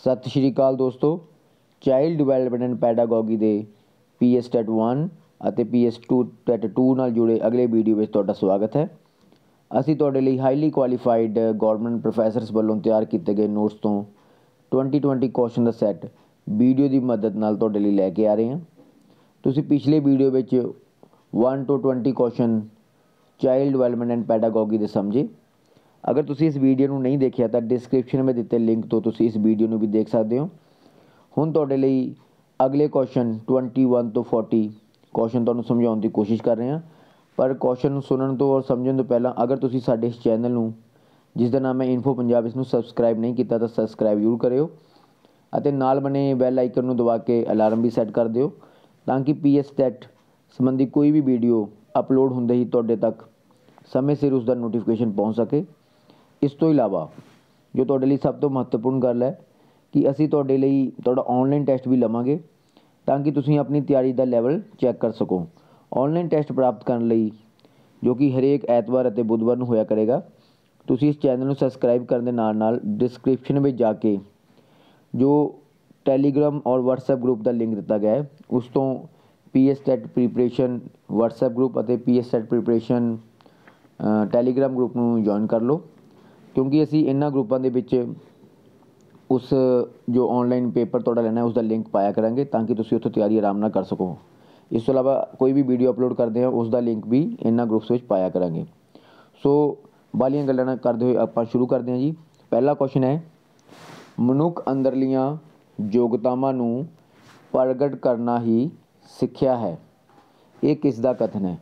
ਸਤਿ ਸ਼੍ਰੀ ਅਕਾਲ ਦੋਸਤੋ। Child development and pedagogy ਦੇ PS ਟੈਟ 1 ਅਤੇ PS ਟੈਟ 2 ਨਾਲ ਜੁੜੇ ਅਗਲੇ ਵੀਡੀਓ ਵਿੱਚ ਤੁਹਾਡਾ ਸਵਾਗਤ ਹੈ। ਅਸੀਂ ਤੁਹਾਡੇ ਲਈ ਹਾਈਲੀ ਕੁਆਲੀਫਾਈਡ ਗੌਰਮੈਂਟ ਪ੍ਰੋਫੈਸਰਸ ਵੱਲੋਂ ਤਿਆਰ ਕੀਤੇ ਗਏ ਨੋਟਸ ਤੋਂ 2020 ਕੁਐਸਚਨ ਦਾ ਸੈੱਟ ਵੀਡੀਓ ਦੀ ਮਦਦ ਨਾਲ ਤੁਹਾਡੇ ਲਈ ਲੈ ਕੇ ਆ ਰਹੇ ਹਾਂ। ਤੁਸੀਂ ਪਿਛਲੇ ਵੀਡੀਓ ਵਿੱਚ 1 ਤੋਂ 20 question child development and pedagogy ਦੇ ਸਮਝੇ। अगर तुसी इस वीडियो ਨੂੰ नहीं देखिया तो डिस्क्रिप्शन में ਦਿੱਤੇ लिंक तो तुसी इस वीडियो ਨੂੰ भी देख सकते हो। ਹੁਣ ਤੁਹਾਡੇ ਲਈ अगले क्वेश्चन 21 ਤੋਂ 40 क्वेश्चन ਤੁਹਾਨੂੰ ਸਮਝਾਉਣ ਦੀ ਕੋਸ਼ਿਸ਼ ਕਰ ਰਹੇ ਹਾਂ। ਪਰ क्वेश्चन ਨੂੰ ਸੁਣਨ ਤੋਂ ਔਰ ਸਮਝਣ ਤੋਂ ਪਹਿਲਾਂ ਅਗਰ ਤੁਸੀਂ ਸਾਡੇ ਇਸ ਚੈਨਲ ਨੂੰ, ਜਿਸ ਦਾ ਨਾਮ ਹੈ ਇਨਫੋ ਪੰਜਾਬ, ਇਸ ਨੂੰ ਸਬਸਕ੍ਰਾਈਬ ਨਹੀਂ ਕੀਤਾ ਤਾਂ ਸਬਸਕ੍ਰਾਈਬ ਜ਼ਰੂਰ ਕਰਿਓ ਅਤੇ ਨਾਲ ਬਣੇ ਬੈਲ ਆਈਕਨ ਨੂੰ ਦਬਾ ਕੇ ਅਲਾਰਮ ਵੀ ਸੈੱਟ ਕਰ ਦਿਓ ਤਾਂ ਕਿ PS ਟੈਟ ਸੰਬੰਧੀ ਕੋਈ ਵੀ ਵੀਡੀਓ ਅਪਲੋਡ ਹੁੰਦੇ ਹੀ ਤੁਹਾਡੇ ਤੱਕ ਸਮੇਂ ਸਿਰ ਉਸ ਦਾ ਨੋਟੀਫਿਕੇਸ਼ਨ ਪਹੁੰਚ ਸਕੇ। ਇਸ ਤੋਂ ਇਲਾਵਾ ਜੋ ਤੁਹਾਡੇ ਲਈ ਸਭ ਤੋਂ ਮਹੱਤਵਪੂਰਨ ਗੱਲ ਹੈ ਕਿ ਅਸੀਂ ਤੁਹਾਡੇ ਲਈ ਤੁਹਾਡਾ ਆਨਲਾਈਨ ਟੈਸਟ ਵੀ ਲਵਾਂਗੇ ਤਾਂ ਕਿ ਤੁਸੀਂ ਆਪਣੀ ਤਿਆਰੀ ਦਾ ਲੈਵਲ ਚੈੱਕ ਕਰ ਸਕੋ। ਆਨਲਾਈਨ ਟੈਸਟ ਪ੍ਰਾਪਤ ਕਰਨ ਲਈ, ਜੋ ਕਿ ਹਰੇਕ ਐਤਵਾਰ ਅਤੇ ਬੁੱਧਵਾਰ ਨੂੰ ਹੋਇਆ ਕਰੇਗਾ, ਤੁਸੀਂ ਇਸ ਚੈਨਲ ਨੂੰ ਸਬਸਕ੍ਰਾਈਬ ਕਰਨ ਦੇ ਨਾਲ ਨਾਲ ਡਿਸਕ੍ਰਿਪਸ਼ਨ ਵਿੱਚ ਜਾ ਕੇ ਜੋ ਟੈਲੀਗ੍ਰਾਮ ਔਰ WhatsApp ਗਰੁੱਪ ਦਾ ਲਿੰਕ ਦਿੱਤਾ ਗਿਆ ਹੈ ਉਸ ਤੋਂ PS TET preparation WhatsApp group ਅਤੇ PS TET preparation Telegram group ਨੂੰ ਜੁਆਇਨ ਕਰ ਲਓ, ਕਿਉਂਕਿ ਅਸੀਂ ਇਹਨਾਂ ਗਰੁੱਪਾਂ ਦੇ ਵਿੱਚ ਉਸ ਜੋ ਆਨਲਾਈਨ ਪੇਪਰ ਤੁਹਾਡਾ ਲੈਣਾ ਹੈ ਉਸ ਦਾ ਲਿੰਕ ਪਾਇਆ ਕਰਾਂਗੇ ਤਾਂ ਕਿ ਤੁਸੀਂ ਉੱਥੋਂ ਤਿਆਰੀ ਆਰਾਮ ਨਾਲ ਕਰ ਸਕੋ। ਇਸ ਤੋਂ ਇਲਾਵਾ ਕੋਈ ਵੀ ਵੀਡੀਓ ਅਪਲੋਡ ਕਰਦੇ ਹਾਂ ਉਸ ਦਾ ਲਿੰਕ ਵੀ ਇਹਨਾਂ ਗਰੁੱਪਸ ਵਿੱਚ ਪਾਇਆ ਕਰਾਂਗੇ। ਸੋ ਬਾਲੀਆਂ ਗੱਲਾਂ ਨਾ ਕਰਦੇ ਹੋਏ ਆਪਾਂ ਸ਼ੁਰੂ ਕਰਦੇ ਹਾਂ ਜੀ। ਪਹਿਲਾ ਕੁਐਸਚਨ ਹੈ, ਮਨੁੱਖ ਅੰਦਰਲੀਆਂ ਯੋਗਤਾਵਾਂ ਨੂੰ ਪ੍ਰਗਟ ਕਰਨਾ ਹੀ ਸਿੱਖਿਆ ਹੈ। ਇਹ ਕਿਸ ਦਾ ਕਥਨ ਹੈ?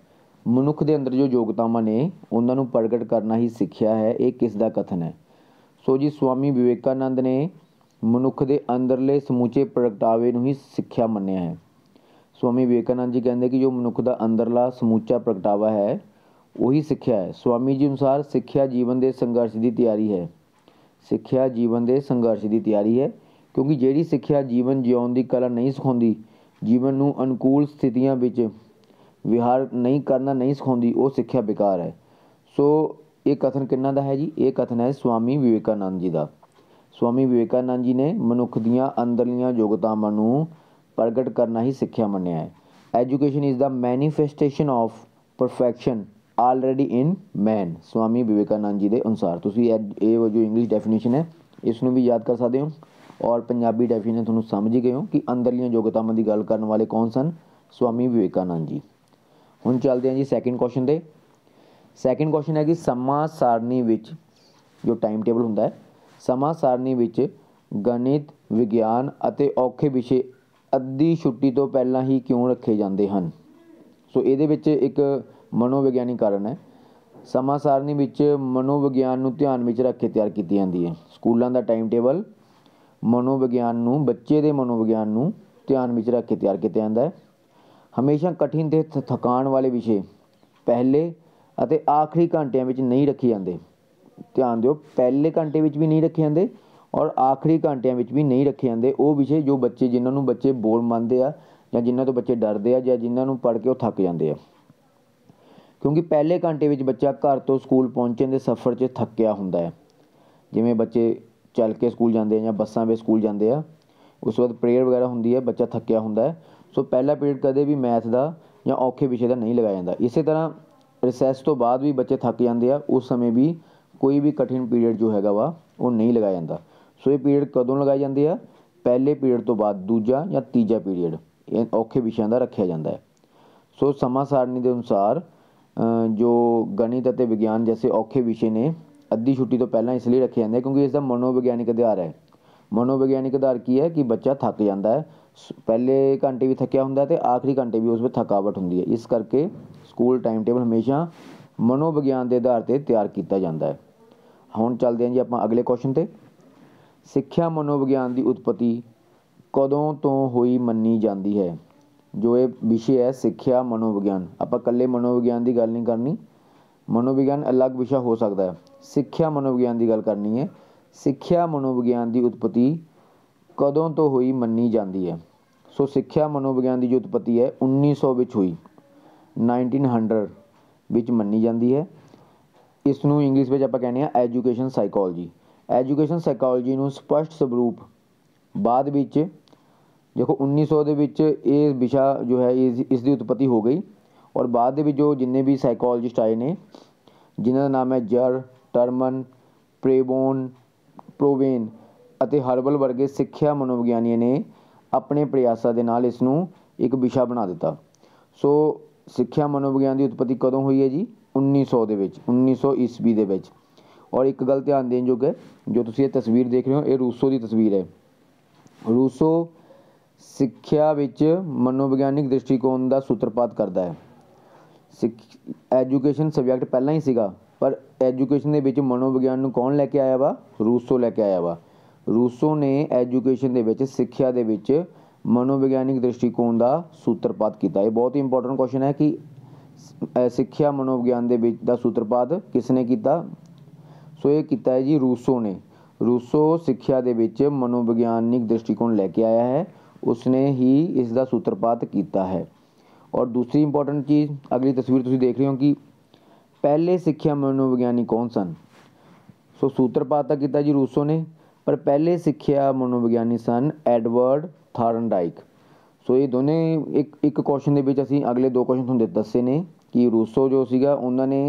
ਮਨੁੱਖ ਦੇ ਅੰਦਰ ਜੋ ਯੋਗਤਾਵਾਂ ਨੇ ਉਹਨਾਂ ਨੂੰ ਪ੍ਰਗਟ ਕਰਨਾ ਹੀ ਸਿੱਖਿਆ ਹੈ, ਇਹ ਕਿਸ ਦਾ ਕਥਨ ਹੈ? ਸੋ ਜੀ ਸਵਾਮੀ ਵਿਵੇਕਾਨੰਦ ਨੇ ਮਨੁੱਖ ਦੇ ਅੰਦਰਲੇ ਸਮੁੱਚੇ ਪ੍ਰਗਟਾਵੇ ਨੂੰ ਹੀ ਸਿੱਖਿਆ ਮੰਨਿਆ ਹੈ। ਸਵਾਮੀ ਵਿਵੇਕਾਨੰਦ ਜੀ ਕਹਿੰਦੇ ਕਿ ਜੋ ਮਨੁੱਖ ਦਾ ਅੰਦਰਲਾ ਸਮੁੱਚਾ ਪ੍ਰਗਟਾਵਾ ਹੈ ਉਹੀ ਸਿੱਖਿਆ ਹੈ। ਸਵਾਮੀ ਜੀ ਅਨੁਸਾਰ ਸਿੱਖਿਆ ਜੀਵਨ ਦੇ ਸੰਘਰਸ਼ ਦੀ ਤਿਆਰੀ ਹੈ। ਸਿੱਖਿਆ ਜੀਵਨ ਦੇ ਸੰਘਰਸ਼ ਦੀ ਤਿਆਰੀ ਹੈ, ਕਿਉਂਕਿ ਜਿਹੜੀ ਸਿੱਖਿਆ ਜੀਵਨ ਜਿਉਣ ਦੀ ਕਲਾ ਨਹੀਂ ਸਿਖਾਉਂਦੀ, ਜੀਵਨ ਨੂੰ ਅਨੁਕੂਲ ਸਥਿਤੀਆਂ ਵਿੱਚ ਵਿਹਾਰ ਨਹੀਂ ਕਰਨਾ ਨਹੀਂ ਸਿਖਾਉਂਦੀ, ਉਹ ਸਿੱਖਿਆ ਬੇਕਾਰ ਹੈ। ਸੋ ਇਹ ਕਥਨ ਕਿਹਨਾਂ ਦਾ ਹੈ ਜੀ? ਇਹ ਕਥਨ ਹੈ ਸਵਾਮੀ ਵਿਵੇਕਾਨੰਦ ਜੀ ਦਾ। ਸਵਾਮੀ ਵਿਵੇਕਾਨੰਦ ਜੀ ਨੇ ਮਨੁੱਖ ਦੀਆਂ ਅੰਦਰਲੀਆਂ ਯੋਗਤਾਵਾਂ ਨੂੰ ਪ੍ਰਗਟ ਕਰਨਾ ਹੀ ਸਿੱਖਿਆ ਮੰਨਿਆ ਹੈ। Education is the manifestation of perfection already in man. Swami Vivekananda ji ਦੇ ਅਨੁਸਾਰ ਤੁਸੀਂ ਇਹ ਜੋ ਇੰਗਲਿਸ਼ ਡੈਫੀਨੇਸ਼ਨ ਹੈ ਇਸ ਨੂੰ ਵੀ ਯਾਦ ਕਰ ਸਕਦੇ ਹੋ ਔਰ ਪੰਜਾਬੀ ਡੈਫੀਨੇਸ਼ਨ ਤੁਹਾਨੂੰ ਸਮਝ ਹੀ ਗਏ ਹੋ ਕਿ ਅੰਦਰਲੀਆਂ ਯੋਗਤਾਵਾਂ ਦੀ ਗੱਲ ਕਰਨ ਵਾਲੇ ਕੌਣ ਸਨ? ਸਵਾਮੀ ਵਿਵੇਕਾਨੰਦ ਜੀ। ਹੁਣ ਚੱਲਦੇ ਹਾਂ ਜੀ ਸੈਕਿੰਡ ਕੁਐਸਚਨ 'ਤੇ। ਸੈਕਿੰਡ ਕੁਐਸਚਨ ਹੈ ਕਿ ਸਮਾਂ ਸਾਰਣੀ ਵਿੱਚ ਜੋ ਟਾਈਮ ਟੇਬਲ ਹੁੰਦਾ ਹੈ, ਸਮਾਂ ਸਾਰਣੀ ਵਿੱਚ ਗਣਿਤ, ਵਿਗਿਆਨ ਅਤੇ ਔਖੇ ਵਿਸ਼ੇ ਅੱਧੀ ਛੁੱਟੀ ਤੋਂ ਪਹਿਲਾਂ ਹੀ ਕਿਉਂ ਰੱਖੇ ਜਾਂਦੇ ਹਨ? ਸੋ ਇਹਦੇ ਵਿੱਚ ਇੱਕ ਮਨੋਵਿਗਿਆਨਿਕ ਕਾਰਨ ਹੈ। ਸਮਾਂ ਸਾਰਣੀ ਵਿੱਚ ਮਨੋਵਿਗਿਆਨ ਨੂੰ ਧਿਆਨ ਵਿੱਚ ਰੱਖ ਕੇ ਤਿਆਰ ਕੀਤੀ ਜਾਂਦੀ ਹੈ। ਸਕੂਲਾਂ ਦਾ ਟਾਈਮ ਟੇਬਲ ਮਨੋਵਿਗਿਆਨ ਨੂੰ, ਬੱਚੇ ਦੇ ਮਨੋਵਿਗਿਆਨ ਨੂੰ ਧਿਆਨ ਵਿੱਚ ਰੱਖ ਕੇ ਤਿਆਰ ਕੀਤਾ ਜਾਂਦਾ ਹੈ। ਹਮੇਸ਼ਾ ਕਠਿਨ ਅਤੇ ਥਕਾਉਣ ਵਾਲੇ ਵਿਸ਼ੇ ਪਹਿਲੇ ਅਤੇ ਆਖਰੀ ਘੰਟਿਆਂ ਵਿੱਚ ਨਹੀਂ ਰੱਖੇ ਜਾਂਦੇ। ਧਿਆਨ ਦਿਓ, ਪਹਿਲੇ ਘੰਟੇ ਵਿੱਚ ਵੀ ਨਹੀਂ ਰੱਖੇ ਜਾਂਦੇ ਔਰ ਆਖਰੀ ਘੰਟਿਆਂ ਵਿੱਚ ਵੀ ਨਹੀਂ ਰੱਖੇ ਜਾਂਦੇ ਉਹ ਵਿਸ਼ੇ ਜੋ ਬੱਚੇ, ਜਿਨ੍ਹਾਂ ਨੂੰ ਬੱਚੇ ਬੋਰ ਮੰਨਦੇ ਆ ਜਾਂ ਜਿਨ੍ਹਾਂ ਤੋਂ ਬੱਚੇ ਡਰਦੇ ਆ ਜਾਂ ਜਿਨ੍ਹਾਂ ਨੂੰ ਪੜ੍ਹ ਕੇ ਉਹ ਥੱਕ ਜਾਂਦੇ ਆ। ਕਿਉਂਕਿ ਪਹਿਲੇ ਘੰਟੇ ਵਿੱਚ ਬੱਚਾ ਘਰ ਤੋਂ ਸਕੂਲ ਪਹੁੰਚਣ ਦੇ ਸਫ਼ਰ 'ਚ ਥੱਕਿਆ ਹੁੰਦਾ ਹੈ। ਜਿਵੇਂ ਬੱਚੇ ਚੱਲ ਕੇ ਸਕੂਲ ਜਾਂਦੇ ਆ ਜਾਂ ਬੱਸਾਂ ਵਿੱਚ ਸਕੂਲ ਜਾਂਦੇ ਆ, ਉਸ ਤੋਂ ਬਾਅਦ ਪ੍ਰੇਅਰ ਵਗੈਰਾ ਹੁੰਦੀ ਹੈ, ਬੱਚਾ ਥੱਕਿਆ ਹੁੰਦਾ ਹੈ। ਸੋ ਪਹਿਲਾ ਪੀਰੀਅਡ ਕਦੇ ਵੀ ਮੈਥ ਦਾ ਜਾਂ ਔਖੇ ਵਿਸ਼ੇ ਦਾ ਨਹੀਂ ਲਗਾਇਆ ਜਾਂਦਾ। ਇਸੇ ਤਰ੍ਹਾਂ ਰਿਸੈਸ ਤੋਂ ਬਾਅਦ ਵੀ ਬੱਚੇ ਥੱਕ ਜਾਂਦੇ ਆ, ਉਸ ਸਮੇਂ ਵੀ ਕੋਈ ਵੀ ਕਠਿਨ ਪੀਰੀਅਡ ਜੋ ਹੈਗਾ ਵਾ ਉਹ ਨਹੀਂ ਲਗਾਇਆ ਜਾਂਦਾ। ਸੋ ਇਹ ਪੀਰੀਅਡ ਕਦੋਂ ਲਗਾਏ ਜਾਂਦੇ ਆ? ਪਹਿਲੇ ਪੀਰੀਅਡ ਤੋਂ ਬਾਅਦ ਦੂਜਾ ਜਾਂ ਤੀਜਾ ਪੀਰੀਅਡ ਇਹ ਔਖੇ ਵਿਸ਼ਿਆਂ ਦਾ ਰੱਖਿਆ ਜਾਂਦਾ ਹੈ। ਸੋ ਸਮਾਂ ਸਾਰਣੀ ਦੇ ਅਨੁਸਾਰ ਜੋ ਗਣਿਤ ਅਤੇ ਵਿਗਿਆਨ ਜੈਸੇ ਔਖੇ ਵਿਸ਼ੇ ਨੇ ਅੱਧੀ ਛੁੱਟੀ ਤੋਂ ਪਹਿਲਾਂ ਇਸ ਲਈ ਰੱਖੇ ਜਾਂਦੇ ਕਿਉਂਕਿ ਇਸ ਦਾ ਮਨੋਵਿਗਿਆਨਿਕ ਆਧਾਰ ਹੈ। ਮਨੋਵਿਗਿਆਨਿਕ ਆਧਾਰ ਕੀ ਹੈ ਕਿ ਬੱਚਾ ਥੱਕ ਜਾਂਦਾ ਹੈ, ਪਹਿਲੇ ਘੰਟੇ ਵੀ ਥੱਕਿਆ ਹੁੰਦਾ ਅਤੇ ਆਖਰੀ ਘੰਟੇ ਵੀ ਉਸ ਵਿੱਚ ਥਕਾਵਟ ਹੁੰਦੀ ਹੈ। ਇਸ ਕਰਕੇ ਸਕੂਲ ਟਾਈਮ ਟੇਬਲ ਹਮੇਸ਼ਾ ਮਨੋਵਿਗਿਆਨ ਦੇ ਆਧਾਰ 'ਤੇ ਤਿਆਰ ਕੀਤਾ ਜਾਂਦਾ ਹੈ। ਹੁਣ ਚੱਲਦੇ ਹਾਂ ਜੀ ਆਪਾਂ ਅਗਲੇ ਕੁਐਸਚਨ 'ਤੇ। ਸਿੱਖਿਆ ਮਨੋਵਿਗਿਆਨ ਦੀ ਉਤਪਤੀ ਕਦੋਂ ਤੋਂ ਹੋਈ ਮੰਨੀ ਜਾਂਦੀ ਹੈ? ਜੋ ਇਹ ਵਿਸ਼ੇ ਹੈ ਸਿੱਖਿਆ ਮਨੋਵਿਗਿਆਨ, ਆਪਾਂ ਇਕੱਲੇ ਮਨੋਵਿਗਿਆਨ ਦੀ ਗੱਲ ਨਹੀਂ ਕਰਨੀ, ਮਨੋਵਿਗਿਆਨ ਅਲੱਗ ਵਿਸ਼ਾ ਹੋ ਸਕਦਾ ਹੈ। ਸਿੱਖਿਆ ਮਨੋਵਿਗਿਆਨ ਦੀ ਗੱਲ ਕਰਨੀ ਹੈ। ਸਿੱਖਿਆ ਮਨੋਵਿਗਿਆਨ ਦੀ ਉਤਪਤੀ ਕਦੋਂ ਤੋਂ ਹੋਈ ਮੰਨੀ ਜਾਂਦੀ ਹੈ? ਸੋ ਸਿੱਖਿਆ ਮਨੋਵਿਗਿਆਨ ਦੀ ਜੋ ਉਤਪਤੀ ਹੈ 1900 ਵਿੱਚ ਹੋਈ, 1900 ਵਿੱਚ ਮੰਨੀ ਜਾਂਦੀ ਹੈ। ਇਸ ਨੂੰ ਇੰਗਲਿਸ਼ ਵਿੱਚ ਆਪਾਂ ਕਹਿੰਦੇ ਹਾਂ ਐਜੂਕੇਸ਼ਨ ਸਾਈਕੋਲੋਜੀ। ਐਜੂਕੇਸ਼ਨ ਸਾਈਕੋਲੋਜੀ ਨੂੰ ਸਪਸ਼ਟ ਸਵਰੂਪ बाद विच देखो 1900 ਦੇ ਵਿੱਚ ਇਹ ਵਿਸ਼ਾ जो है ਇਸ ਦੀ ਉਤਪਤੀ ਹੋ ਗਈ और बाद ਦੇ ਵਿੱਚ ਜੋ ਜਿੰਨੇ ਵੀ ਸਾਈਕੋਲੋਜਿਸਟ ਆਏ ਨੇ ਜਿਨ੍ਹਾਂ ਦਾ ਨਾਮ ਹੈ ਜਰ, ਟਰਮਨ, ਪ੍ਰੋਵੇਨ ਅਤੇ ਹਰਬਲ ਵਰਗੇ ਸਿੱਖਿਆ ਮਨੋਵਿਗਿਆਨੀਆਂ ਨੇ ਆਪਣੇ ਪ੍ਰਯਾਸਾਂ ਦੇ ਨਾਲ ਇਸ ਨੂੰ ਇੱਕ ਵਿਸ਼ਾ ਬਣਾ ਦਿੱਤਾ। ਸੋ ਸਿੱਖਿਆ ਮਨੋਵਿਗਿਆਨ ਦੀ ਉਤਪਤੀ ਕਦੋਂ ਹੋਈ ਹੈ ਜੀ 1900 ਦੇ ਵਿੱਚ 1900 ਈਸਵੀ ਦੇ ਵਿੱਚ। ਔਰ ਇੱਕ ਗੱਲ ਧਿਆਨ ਦੇਣ ਯੋਗ ਹੈ, ਜੋ ਤੁਸੀਂ ਇਹ ਤਸਵੀਰ ਦੇਖ ਰਹੇ ਹੋ ਇਹ ਰੂਸੋ ਦੀ ਤਸਵੀਰ ਹੈ। ਰੂਸੋ ਸਿੱਖਿਆ ਵਿੱਚ ਮਨੋਵਿਗਿਆਨਿਕ ਦ੍ਰਿਸ਼ਟੀਕੋਣ ਦਾ ਸੂਤਰਪਾਤ ਕਰਦਾ ਹੈ। ਐਜੂਕੇਸ਼ਨ ਸਬਜੈਕਟ ਪਹਿਲਾਂ ਹੀ ਸੀਗਾ, ਪਰ ਐਜੂਕੇਸ਼ਨ ਦੇ ਵਿੱਚ ਮਨੋਵਿਗਿਆਨ ਨੂੰ ਕੌਣ ਲੈ ਕੇ ਆਇਆ ਵਾ? ਰੂਸੋ ਲੈ ਕੇ ਆਇਆ ਵਾ। ਰੂਸੋ ਨੇ ਐਜੂਕੇਸ਼ਨ ਦੇ ਵਿੱਚ ਸਿੱਖਿਆ ਦੇ ਵਿੱਚ ਮਨੋਵਿਗਿਆਨਿਕ ਦ੍ਰਿਸ਼ਟੀਕੋਣ ਦਾ ਸੂਤਰਪਾਤ ਕੀਤਾ। ਇਹ ਬਹੁਤ ਹੀ ਇੰਪੋਰਟੈਂਟ ਕੁਐਸਚਨ ਹੈ ਕਿ ਸਿੱਖਿਆ ਮਨੋਵਿਗਿਆਨ ਦੇ ਵਿੱਚ ਦਾ ਸੂਤਰਪਾਤ ਕਿਸ ਨੇ ਕੀਤਾ? ਸੋ ਇਹ ਕੀਤਾ ਹੈ ਜੀ ਰੂਸੋ ਨੇ। ਰੂਸੋ ਸਿੱਖਿਆ ਦੇ ਵਿੱਚ ਮਨੋਵਿਗਿਆਨਿਕ ਦ੍ਰਿਸ਼ਟੀਕੋਣ ਲੈ ਕੇ ਆਇਆ ਹੈ, ਉਸਨੇ ਹੀ ਇਸ ਦਾ ਸੂਤਰਪਾਤ ਕੀਤਾ ਹੈ। और दूसरी इंपॉर्टेंट चीज़ अगली तस्वीर तुम देख रहे हो कि पहले सिक्ख्या मनोविज्ञानी कौन सन? सो सूत्रपात तो किया जी रूसो ने, पर पहले सिक्ख्या मनोविज्ञानी सन एडवर्ड थार्नडाइक। सो ये दोनों एक क्वेश्चन के असीं अगले दो क्वेश्चन तुहानूं दस्से ने कि रूसो जो सीगा उन्होंने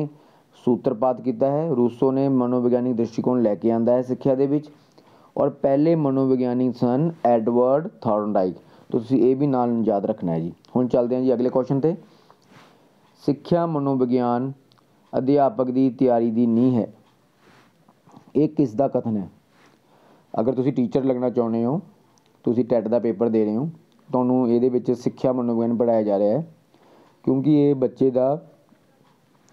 सूत्रपात किया है, रूसो ने मनोविज्ञानिक दृष्टिकोण लैके आंदा है सिक्ख्या दे विच, और पहले मनोविज्ञानी सन एडवर्ड थार्नडाइक। तो तुसीं ये भी नाल याद रखना है जी। हुण चलते हैं जी अगले क्वेश्चन ते। सिक्ख्या मनोविज्ञान अध्यापक की तैयारी की नींह है, ये किस दा कथन है? अगर तुसीं टीचर लगना चाहुंदे हो, तुसीं टैट का पेपर दे रहे हो, तुहानूं इहदे विच सिक्ख्या मनोविज्ञान पढ़ाया जा रहा है, क्योंकि ये बच्चे का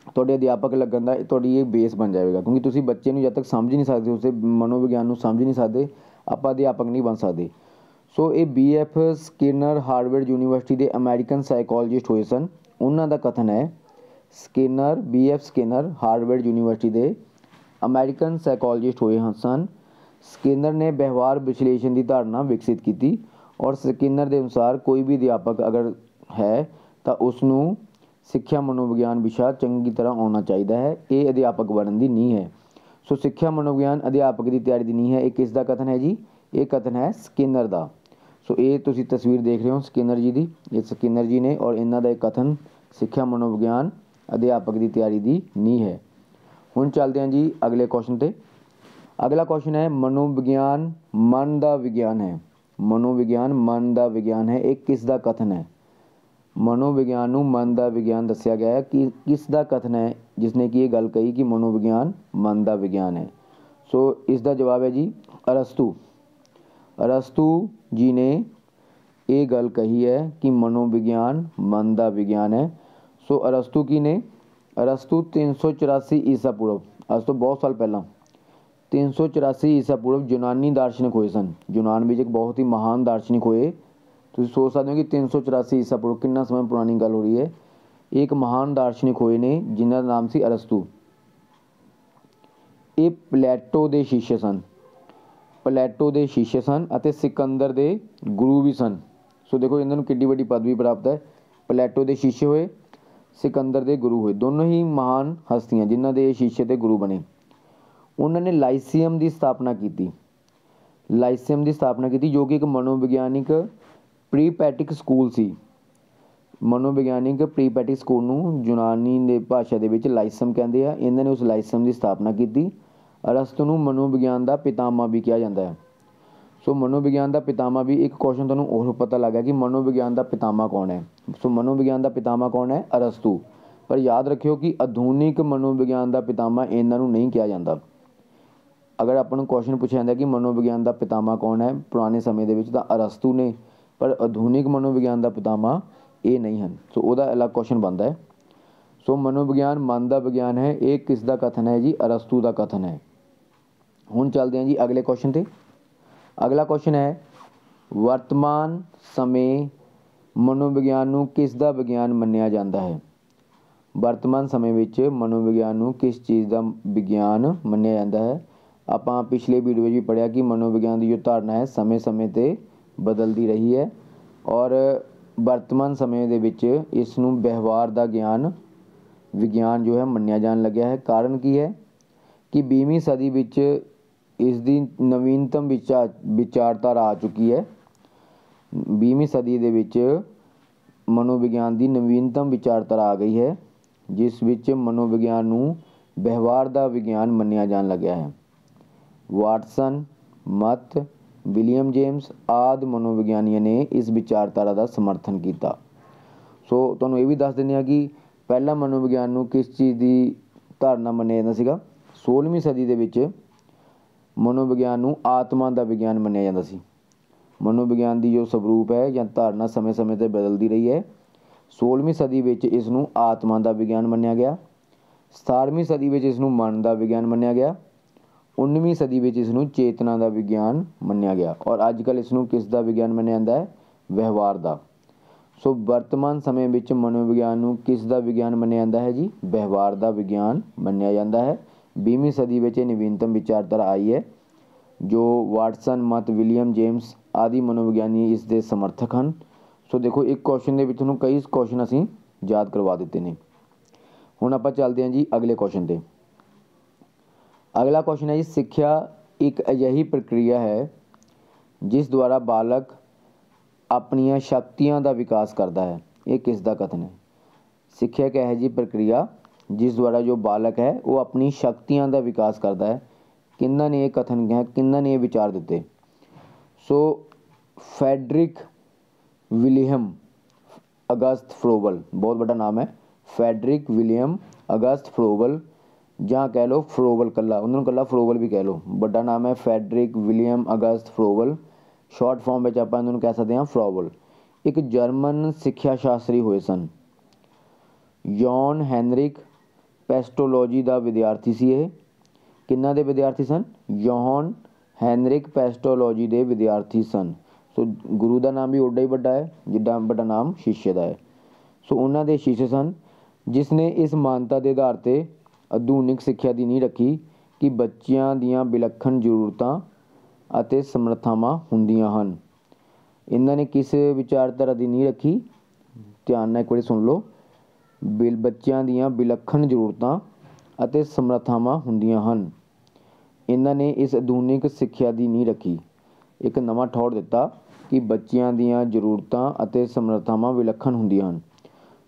तुहाडे अध्यापक लगन का तुहाडी ये बेस बन जाएगा। क्योंकि तुसीं बच्चे नूं जद तक समझ नहीं सकते, उसे मनोविज्ञान नूं समझ नहीं सकते, आपां अध्यापक नहीं बन सकते। सो ये BF स्किनर हार्वर्ड यूनीवर्सिटी के अमेरिकन साइकोलॉजिस्ट हुए सन। उन्हों का कथन है Skinner BF Skinner Harvard university के अमेरिकन साइकोलॉजिस्ट हुए सन। स्किनर ने व्यवहार विश्लेषण की धारणा विकसित की और स्किनर के अनुसार कोई भी अध्यापक अगर है तो उसनों सिक्ख्या मनोविज्ञान विषय चंगी तरह आना चाहिए है। ये अध्यापक बनने की नींह है। सो सिक्ख्या मनोविज्ञान अध्यापक की तैयारी की नींह है। ये किसका कथन है जी? ये कथन है स्किनर का। सो ये तुसीं तस्वीर देख रहे हो स्किनर जी की, ये स्किनर जी ने, और इन्हों का एक कथन सिक्ख्या मनोविज्ञान अध्यापक की तैयारी की नींह है। हुण चलते हैं जी अगले क्वेश्चन ते। अगला क्वेश्चन है मनोविज्ञान मन का विज्ञान है। मनोविज्ञान मन का विज्ञान है, एक किसका कथन है? मनोविज्ञान नूं मन का विज्ञान दस्या गया है कि किसका कथन है जिसने कि ये गल कही कि मनोविज्ञान मन का विज्ञान है? सो इसका जवाब है जी अरस्तु। अरस्तु जी ने ये गल कही है कि मनोविज्ञान मन का विज्ञान है। सो अरस्तु की ने? अरस्तु 384 ईसा पूर्व, आज तो बहुत साल पहला 384 ईसा पूर्व यूनानी दार्शनिक हुए सन। यूनान में एक बहुत ही महान दार्शनिक हुए। तुम सोच सकते हो कि 384 ईसा पूर्व कितना समय पुरानी गल हो रही है। एक महान दार्शनिक हुए ने जिन्हों का नाम सी अरस्तु। ये प्लेटो के शिष्य सन। प्लेटो के शिष्य सन अते सिकंदर के गुरु भी सन। सो देखो इन्होंने किड्डी वड्डी पदवी प्राप्त है। प्लेटो के शिष्य हुए, सिकंदर के गुरु हुए, दोनों ही महान हस्तियां जिन्हों के शिष्य ते गुरु बने। उन्होंने लाइसियम की स्थापना की। लाइसियम की स्थापना की जो कि एक मनोविज्ञानिक प्रीपैटिक स्कूल सी। मनोविज्ञानिक प्रीपैटिक स्कूल नूं यूनानी दे भाषा दे विच लाइसियम कहते हैं। इन्होंने उस लाइसियम की स्थापना की। अरस्तु नूं मनोविज्ञान का पितामह भी कहा जाता है। सो मनोविज्ञान का पितामह भी एक क्वेश्चन तुहानूं और पता लग गया कि मनोविज्ञान का पितामह कौन है। सो मनोविज्ञान का पितामह कौन है? अरस्तु। पर याद रखियो कि आधुनिक मनोविज्ञान का पितामह इन्हों नहीं कहा जाता। अगर अपन क्वेश्चन पूछा जाता है कि मनोविज्ञान का पितामह कौन है पुराने समय के विच, तां अरस्तु ने, पर आधुनिक मनोविज्ञान का पितामह ये नहीं हैं। सो उसका अलग क्वेश्चन बनता है। सो मनोविज्ञान मन का विज्ञान है, ये किसका कथन है जी? अरस्तु का कथन है। हुण चलते हैं जी अगले क्वेश्चन ते। अगला क्वेश्चन है वर्तमान समय मनोविज्ञान नूं किसदा विज्ञान मन्निया जाता है? वर्तमान समय विच मनोविज्ञान नूं किस चीज़ का विज्ञान मन्निया जाता है? आपां पिछले वीडियो में भी पढ़िया कि मनोविज्ञान की जो धारणा है समय समय ते बदलती रही है, और वर्तमान समय दे विच इस नूं व्यवहार का ज्ञान विज्ञान जो है मन्निया जान लग्या है। कारण की है कि 20वीं सदी विच इस दी नवीनतम विचारधारा आ चुकी है। 20वीं सदी ਦੇ ਵਿੱਚ ਮਨੋਵਿਗਿਆਨ ਦੀ ਨਵੀਨਤਮ ਵਿਚਾਰਧਾਰਾ ਆ ਗਈ ਹੈ, ਜਿਸ ਵਿੱਚ ਮਨੋਵਿਗਿਆਨ ਨੂੰ ਵਿਵਹਾਰ ਦਾ ਵਿਗਿਆਨ ਮੰਨਿਆ ਜਾਣ ਲੱਗਿਆ ਹੈ। ਵਾਟਸਨ, ਮਤ, ਵਿਲੀਅਮ ਜੇਮਸ ਆਦਿ ਮਨੋਵਿਗਿਆਨੀਆਂ ਨੇ ਇਸ ਵਿਚਾਰਧਾਰਾ ਦਾ ਸਮਰਥਨ ਕੀਤਾ। ਸੋ ਤੁਹਾਨੂੰ ਇਹ ਵੀ ਦੱਸ ਦਿੰਦੇ ਹਾਂ ਕਿ ਪਹਿਲਾਂ ਮਨੋਵਿਗਿਆਨ ਨੂੰ ਕਿਸ ਚੀਜ਼ ਦੀ ਧਾਰਨਾ ਮੰਨਿਆ ਜਾਂਦਾ ਸੀਗਾ। 16ਵੀਂ ਸਦੀ ਦੇ ਵਿੱਚ ਮਨੋਵਿਗਿਆਨ ਨੂੰ ਆਤਮਾ ਦਾ ਵਿਗਿਆਨ ਮੰਨਿਆ ਜਾਂਦਾ ਸੀ। ਮਨੋਵਿਗਿਆਨ ਦੀ ਜੋ ਸਵਰੂਪ ਹੈ ਜਾਂ ਧਾਰਨਾ ਸਮੇਂ ਸਮੇਂ 'ਤੇ ਬਦਲਦੀ ਰਹੀ ਹੈ। 16ਵੀਂ ਸਦੀ ਵਿੱਚ ਇਸ ਨੂੰ ਆਤਮਾ ਦਾ ਵਿਗਿਆਨ ਮੰਨਿਆ ਗਿਆ। 17ਵੀਂ ਸਦੀ ਵਿੱਚ ਇਸ ਨੂੰ ਮਨ ਦਾ ਵਿਗਿਆਨ ਮੰਨਿਆ ਗਿਆ। 19ਵੀਂ ਸਦੀ ਵਿੱਚ ਇਸ ਨੂੰ ਚੇਤਨਾ ਦਾ ਵਿਗਿਆਨ ਮੰਨਿਆ ਗਿਆ ਔਰ ਅੱਜ ਕੱਲ੍ਹ ਇਸ ਨੂੰ ਕਿਸ ਦਾ ਵਿਗਿਆਨ ਮੰਨਿਆ ਜਾਂਦਾ ਹੈ? ਵਿਵਹਾਰ ਦਾ। ਸੋ ਵਰਤਮਾਨ ਸਮੇਂ ਵਿੱਚ ਮਨੋਵਿਗਿਆਨ ਨੂੰ ਕਿਸ ਦਾ ਵਿਗਿਆਨ ਮੰਨਿਆ ਜਾਂਦਾ ਹੈ ਜੀ? ਵਿਵਹਾਰ ਦਾ ਵਿਗਿਆਨ ਮੰਨਿਆ ਜਾਂਦਾ ਹੈ। 20ਵੀਂ ਸਦੀ ਵਿੱਚ ਇਹ ਨਵੀਨਤਮ ਵਿਚਾਰਧਾਰਾ ਆਈ ਹੈ, ਜੋ ਵਾਟਸਨ, ਮਤ, ਵਿਲੀਅਮ ਜੇਮਸ ਆਦਿ ਮਨੋਵਿਗਿਆਨੀ ਇਸ ਦੇ ਸਮਰਥਕ ਹਨ। ਸੋ ਦੇਖੋ, ਇੱਕ ਕੁਐਸਚਨ ਦੇ ਵਿੱਚ ਤੁਹਾਨੂੰ ਕਈ ਕੁਐਸਚਨ ਅਸੀਂ ਯਾਦ ਕਰਵਾ ਦਿੱਤੇ ਨੇ। ਹੁਣ ਆਪਾਂ ਚੱਲਦੇ ਹਾਂ ਜੀ ਅਗਲੇ ਕੁਐਸਚਨ 'ਤੇ। ਅਗਲਾ ਕੁਐਸਚਨ ਹੈ ਜੀ, ਸਿੱਖਿਆ ਇੱਕ ਅਜਿਹੀ ਪ੍ਰਕਿਰਿਆ ਹੈ ਜਿਸ ਦੁਆਰਾ ਬਾਲਕ ਆਪਣੀਆਂ ਸ਼ਕਤੀਆਂ ਦਾ ਵਿਕਾਸ ਕਰਦਾ ਹੈ। ਇਹ ਕਿਸ ਦਾ ਕਥਨ ਹੈ? ਸਿੱਖਿਆ ਇੱਕ ਇਹੋ ਜਿਹੀ ਪ੍ਰਕਿਰਿਆ ਜਿਸ ਦੁਆਰਾ ਜੋ ਬਾਲਕ ਹੈ ਉਹ ਆਪਣੀ ਸ਼ਕਤੀਆਂ ਦਾ ਵਿਕਾਸ ਕਰਦਾ ਹੈ। ਕਿਹਨਾਂ ਨੇ ਇਹ ਕਥਨ ਕਿਹਾ? ਕਿਹਨਾਂ ਨੇ ਇਹ ਵਿਚਾਰ ਦਿੱਤੇ? ਸੋ ਫੈਡਰਿਕ ਵਿਲੀਅਮ ਅਗਸਤ ਫਰੋਬਲ, ਬਹੁਤ ਵੱਡਾ ਨਾਮ ਹੈ, ਫੈਡਰਿਕ ਵਿਲੀਅਮ ਅਗਸਤ ਫਰੋਬਲ, ਜਾਂ ਕਹਿ ਲਓ ਫਰੋਬਲ ਕੱਲਾ, ਉਹਨਾਂ ਨੂੰ ਕੱਲਾ ਫਰੋਬਲ ਵੀ ਕਹਿ ਲਓ। ਵੱਡਾ ਨਾਮ ਹੈ ਫੈਡਰਿਕ ਵਿਲੀਅਮ ਅਗਸਤ ਫਰੋਬਲ, ਸ਼ਾਰਟ ਫਾਰਮ ਵਿੱਚ ਆਪਾਂ ਇਹਨਾਂ ਨੂੰ ਕਹਿ ਸਕਦੇ ਹਾਂ ਫਰੋਬਲ। ਇੱਕ ਜਰਮਨ ਸਿੱਖਿਆ ਸ਼ਾਸਤਰੀ ਹੋਏ ਸਨ। ਯੌਨ ਹੈਨਰਿਕ ਪੈਸਟੋਲੋਜੀ ਦਾ ਵਿਦਿਆਰਥੀ ਸੀ ਇਹ। ਕਿਹਨਾਂ ਦੇ ਵਿਦਿਆਰਥੀ ਸਨ? ਯੌਨ ਹੈਨਰਿਕ ਪੈਸਟੋਲੋਜੀ ਦੇ ਵਿਦਿਆਰਥੀ ਸਨ। ਸੋ ਗੁਰੂ ਦਾ ਨਾਮ ਵੀ ਓਡਾ ਹੀ ਵੱਡਾ ਹੈ ਜਿੱਡਾ ਵੱਡਾ ਨਾਮ ਸ਼ਿਸ਼ੇ ਦਾ ਹੈ। ਸੋ ਉਹਨਾਂ ਦੇ ਸ਼ਿਸ਼ੇ ਸਨ, ਜਿਸ ਨੇ ਇਸ ਮਾਨਤਾ ਦੇ ਆਧਾਰ 'ਤੇ ਆਧੁਨਿਕ ਸਿੱਖਿਆ ਦੀ ਨੀਂਹ ਰੱਖੀ ਕਿ ਬੱਚਿਆਂ ਦੀਆਂ ਵਿਲੱਖਣ ਜ਼ਰੂਰਤਾਂ ਅਤੇ ਸਮਰੱਥਾਵਾਂ ਹੁੰਦੀਆਂ ਹਨ। ਇਹਨਾਂ ਨੇ ਕਿਸ ਵਿਚਾਰਧਾਰਾ ਦੀ ਨੀਂਹ ਰੱਖੀ? ਧਿਆਨ ਨਾਲ ਇੱਕ ਵਾਰੀ ਸੁਣ ਲਓ। ਬੱਚਿਆਂ ਦੀਆਂ ਵਿਲੱਖਣ ਜ਼ਰੂਰਤਾਂ ਅਤੇ ਸਮਰੱਥਾਵਾਂ ਹੁੰਦੀਆਂ ਹਨ। ਇਹਨਾਂ ਨੇ ਇਸ ਆਧੁਨਿਕ ਸਿੱਖਿਆ ਦੀ ਨੀਂਹ ਰੱਖੀ, ਇੱਕ ਨਵਾਂ ਠੌਰ ਦਿੱਤਾ ਕਿ ਬੱਚਿਆਂ ਦੀਆਂ ਜ਼ਰੂਰਤਾਂ ਅਤੇ ਸਮਰੱਥਾਵਾਂ ਵਿਲੱਖਣ ਹੁੰਦੀਆਂ ਹਨ।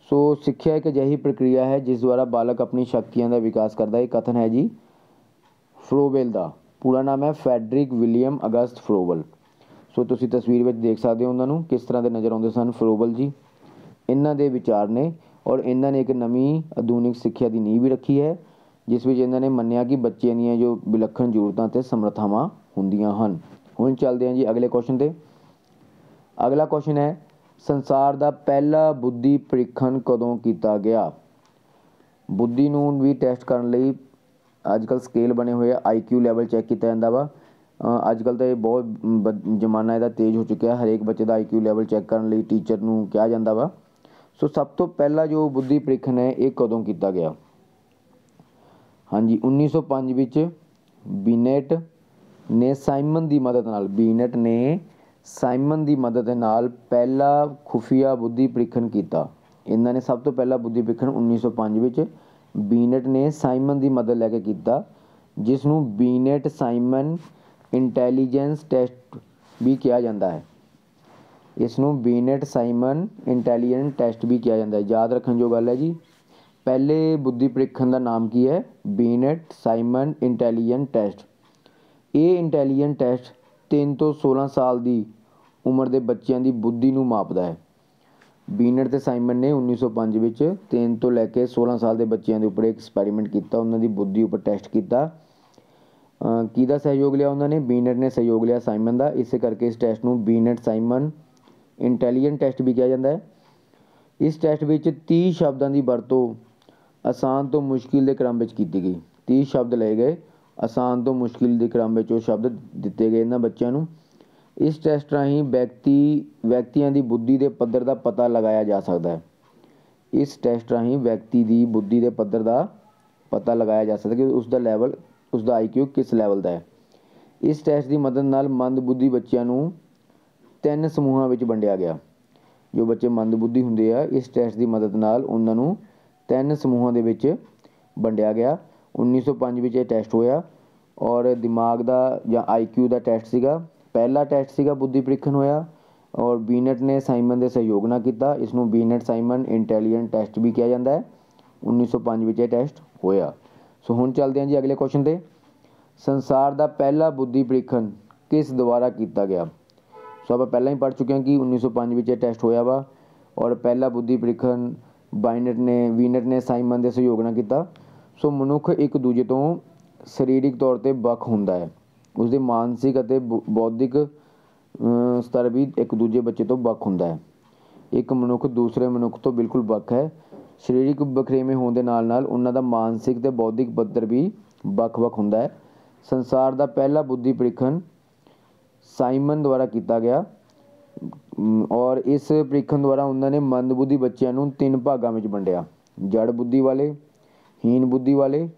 ਸੋ ਸਿੱਖਿਆ ਇੱਕ ਅਜਿਹੀ ਪ੍ਰਕਿਰਿਆ ਹੈ ਜਿਸ ਦੁਆਰਾ ਬਾਲਕ ਆਪਣੀ ਸ਼ਕਤੀਆਂ ਦਾ ਵਿਕਾਸ ਕਰਦਾ ਹੈ। ਇਹ ਕਥਨ ਹੈ ਜੀ ਫਰੋਬੇਲ ਦਾ। ਪੂਰਾ ਨਾਮ ਹੈ ਫੈਡਰਿਕ ਵਿਲੀਅਮ ਅਗਸਤ ਫਰੋਬਲ। ਸੋ ਤੁਸੀਂ ਤਸਵੀਰ ਵਿੱਚ ਦੇਖ ਸਕਦੇ ਹੋ ਉਹਨਾਂ ਨੂੰ ਕਿਸ ਤਰ੍ਹਾਂ ਦੇ ਨਜ਼ਰ ਆਉਂਦੇ ਸਨ, ਫਰੋਬਲ ਜੀ। ਇਹਨਾਂ ਦੇ ਵਿਚਾਰ ਨੇ ਔਰ ਇਹਨਾਂ ਨੇ ਇੱਕ ਨਵੀਂ ਆਧੁਨਿਕ ਸਿੱਖਿਆ ਦੀ ਨੀਂਹ ਵੀ ਰੱਖੀ ਹੈ, ਜਿਸ ਵਿੱਚ ਇਹਨਾਂ ਨੇ ਮੰਨਿਆ ਕਿ ਬੱਚਿਆਂ ਦੀਆਂ ਜੋ ਵਿਲੱਖਣ ਜ਼ਰੂਰਤਾਂ ਅਤੇ ਸਮਰੱਥਾਵਾਂ ਹੁੰਦੀਆਂ ਹਨ। ਹੁਣ ਚੱਲਦੇ ਹਾਂ ਜੀ ਅਗਲੇ ਕੁਐਸਚਨ 'ਤੇ। ਅਗਲਾ ਕੁਐਸਚਨ ਹੈ, ਸੰਸਾਰ ਦਾ ਪਹਿਲਾ ਬੁੱਧੀ ਪਰੀਖਣ ਕਦੋਂ ਕੀਤਾ ਗਿਆ? ਬੁੱਧੀ ਨੂੰ ਵੀ ਟੈਸਟ ਕਰਨ ਲਈ ਅੱਜ ਕੱਲ੍ਹ ਸਕੇਲ ਬਣੇ ਹੋਏ ਆ, IQ ਲੈਵਲ ਚੈੱਕ ਕੀਤਾ ਜਾਂਦਾ ਵਾ। ਅੱਜ ਕੱਲ੍ਹ ਤਾਂ ਇਹ ਬਹੁਤ ਜ਼ਮਾਨਾ ਇਹਦਾ ਤੇਜ਼ ਹੋ ਚੁੱਕਿਆ, ਹਰੇਕ ਬੱਚੇ ਦਾ IQ ਲੈਵਲ ਚੈੱਕ ਕਰਨ ਲਈ ਟੀਚਰ ਨੂੰ ਕਿਹਾ ਜਾਂਦਾ ਵਾ। ਸੋ ਸਭ ਤੋਂ ਪਹਿਲਾਂ ਜੋ ਬੁੱਧੀ ਪਰੀਖਣ ਹੈ ਇਹ ਕਦੋਂ ਕੀਤਾ ਗਿਆ? ਹਾਂਜੀ, 1905 ਵਿੱਚ ਬੀਨੇਟ ਨੇ ਸਾਈਮਨ ਦੀ ਮਦਦ ਨਾਲ ਪਹਿਲਾ ਖੁਫੀਆ ਬੁੱਧੀ ਪਰੀਖਣ ਕੀਤਾ। ਇਹਨਾਂ ਨੇ ਸਭ ਤੋਂ ਪਹਿਲਾਂ ਬੁੱਧੀ ਪਰੀਖਣ 1905 ਵਿੱਚ ਬੀਨੇਟ ਨੇ ਸਾਈਮਨ ਦੀ ਮਦਦ ਲੈ ਕੇ ਕੀਤਾ, ਜਿਸ ਨੂੰ ਬੀਨੇਟ ਸਾਈਮਨ ਇੰਟੈਲੀਜੈਂਸ ਟੈਸਟ ਵੀ ਕਿਹਾ ਜਾਂਦਾ ਹੈ। ਇਸ ਨੂੰ ਬੀਨੇਟ ਸਾਈਮਨ ਇੰਟੈਲੀਜੈਂਸ ਟੈਸਟ ਵੀ ਕਿਹਾ ਜਾਂਦਾ ਹੈ। ਯਾਦ ਰੱਖਣ ਜੋ ਗੱਲ ਹੈ ਜੀ, ਪਹਿਲੇ ਬੁੱਧੀ ਪਰੀਖਣ ਦਾ ਨਾਮ ਕੀ ਹੈ? ਬੀਨੇਟ ਸਾਈਮਨ ਇੰਟੈਲੀਜੈਂਸ ਟੈਸਟ। ਇਹ ਇੰਟੈਲੀਜੈਂਸ ਟੈਸਟ 3 ਤੋਂ 16 ਸਾਲ ਦੀ ਉਮਰ ਦੇ ਬੱਚਿਆਂ ਦੀ ਬੁੱਧੀ ਨੂੰ ਮਾਪਦਾ ਹੈ। ਬੀਨੇਟ ਤੇ ਸਾਈਮਨ ਨੇ 1905 ਵਿੱਚ 3 ਤੋਂ ਲੈ ਕੇ 16 ਸਾਲ ਦੇ ਬੱਚਿਆਂ ਦੇ ਉੱਪਰ ਐਕਸਪੈਰੀਮੈਂਟ ਕੀਤਾ, ਉਹਨਾਂ ਦੀ ਬੁੱਧੀ ਉੱਪਰ ਟੈਸਟ ਕੀਤਾ। ਕਿਹਦਾ ਸਹਿਯੋਗ ਲਿਆ ਉਹਨਾਂ ਨੇ? ਬੀਨੇਟ ਨੇ ਸਹਿਯੋਗ ਲਿਆ ਸਾਈਮਨ ਦਾ। ਇਸੇ ਕਰਕੇ ਇਸ ਟੈਸਟ ਨੂੰ ਬੀਨੇਟ ਸਾਈਮਨ ਇੰਟੈਲੀਜੈਂਟ ਟੈਸਟ ਵੀ ਕਿਹਾ ਜਾਂਦਾ ਹੈ। ਇਸ ਟੈਸਟ ਵਿੱਚ 30 ਸ਼ਬਦਾਂ ਦੀ ਵਰਤੋਂ ਆਸਾਨ ਤੋਂ ਮੁਸ਼ਕਿਲ ਦੇ ਕ੍ਰਮ ਵਿੱਚ ਕੀਤੀ ਗਈ। 30 ਸ਼ਬਦ ਲਏ ਗਏ, ਆਸਾਨ ਤੋਂ ਮੁਸ਼ਕਿਲ ਦੇ ਕ੍ਰਮ ਵਿੱਚ ਉਹ ਸ਼ਬਦ ਦਿੱਤੇ ਗਏ ਇਹਨਾਂ ਬੱਚਿਆਂ ਨੂੰ। ਇਸ ਟੈਸਟ ਰਾਹੀਂ ਵਿਅਕਤੀਆਂ ਦੀ ਬੁੱਧੀ ਦੇ ਪੱਧਰ ਦਾ ਪਤਾ ਲਗਾਇਆ ਜਾ ਸਕਦਾ ਹੈ। ਇਸ ਟੈਸਟ ਰਾਹੀਂ ਵਿਅਕਤੀ ਦੀ ਬੁੱਧੀ ਦੇ ਪੱਧਰ ਦਾ ਪਤਾ ਲਗਾਇਆ ਜਾ ਸਕਦਾ ਕਿ ਉਸਦਾ IQ ਕਿਸ ਲੈਵਲ ਦਾ ਹੈ। ਇਸ ਟੈਸਟ ਦੀ ਮਦਦ ਨਾਲ ਮੰਦਬੁੱਧੀ ਬੱਚਿਆਂ ਨੂੰ 3 ਸਮੂਹਾਂ ਵਿੱਚ ਵੰਡਿਆ ਗਿਆ। ਜੋ ਬੱਚੇ ਮੰਦਬੁੱਧੀ ਹੁੰਦੇ ਆ, ਇਸ ਟੈਸਟ ਦੀ ਮਦਦ ਨਾਲ ਉਹਨਾਂ ਨੂੰ 3 ਸਮੂਹਾਂ ਦੇ ਵਿੱਚ ਵੰਡਿਆ ਗਿਆ। 1905 ਵਿੱਚ ਇਹ ਟੈਸਟ ਹੋਇਆ और दिमाग का या IQ का टैसट सीगा। पहला टैसट सीगा बुद्धि परीक्षण होया और बीनेट ने साइमन के सहयोग नाल कीता। इसनूं बीनेट साइमन इंटैलीजेंट टैसट भी कहा जाता है। 1905 में टैसट होया। सो हुण चलते हैं जी अगले क्वेश्चन पे। संसार का पहला बुद्धि परीक्षण किस द्वारा किया गया? सो आप पहला ही पढ़ चुके हैं कि 1905 में टैसट होया वा और पहला बुद्धि परीक्षण वीनेट ने साइमन के सहयोग नाल कीता। सो मनुख एक दूजे तो ਸਰੀਰਕ ਤੌਰ 'ਤੇ ਵੱਖ ਹੁੰਦਾ ਹੈ, ਉਸਦੇ ਮਾਨਸਿਕ ਅਤੇ ਬੌਧਿਕ ਸਤਰ ਵੀ ਇੱਕ ਦੂਜੇ ਬੱਚੇ ਤੋਂ ਵੱਖ ਹੁੰਦਾ ਹੈ। ਇੱਕ ਮਨੁੱਖ ਦੂਸਰੇ ਮਨੁੱਖ ਤੋਂ ਬਿਲਕੁਲ ਵੱਖ ਹੈ। ਸਰੀਰਕ ਵਖਰੇਵੇਂ ਹੋਣ ਦੇ ਨਾਲ ਨਾਲ ਉਹਨਾਂ ਦਾ ਮਾਨਸਿਕ ਅਤੇ ਬੌਧਿਕ ਪੱਧਰ ਵੀ ਵੱਖ-ਵੱਖ ਹੁੰਦਾ ਹੈ। ਸੰਸਾਰ ਦਾ ਪਹਿਲਾ ਬੁੱਧੀ ਪ੍ਰੀਖਣ ਸਾਈਮਨ ਦੁਆਰਾ ਕੀਤਾ ਗਿਆ ਔਰ ਇਸ ਪ੍ਰੀਖਣ ਦੁਆਰਾ ਉਹਨਾਂ ਨੇ ਮੰਦਬੁੱਧੀ ਬੱਚਿਆਂ ਨੂੰ 3 ਭਾਗਾਂ ਵਿੱਚ ਵੰਡਿਆ: ਜੜ ਬੁੱਧੀ ਵਾਲੇ, ਹੀਨ ਬੁੱਧੀ ਵਾਲੇ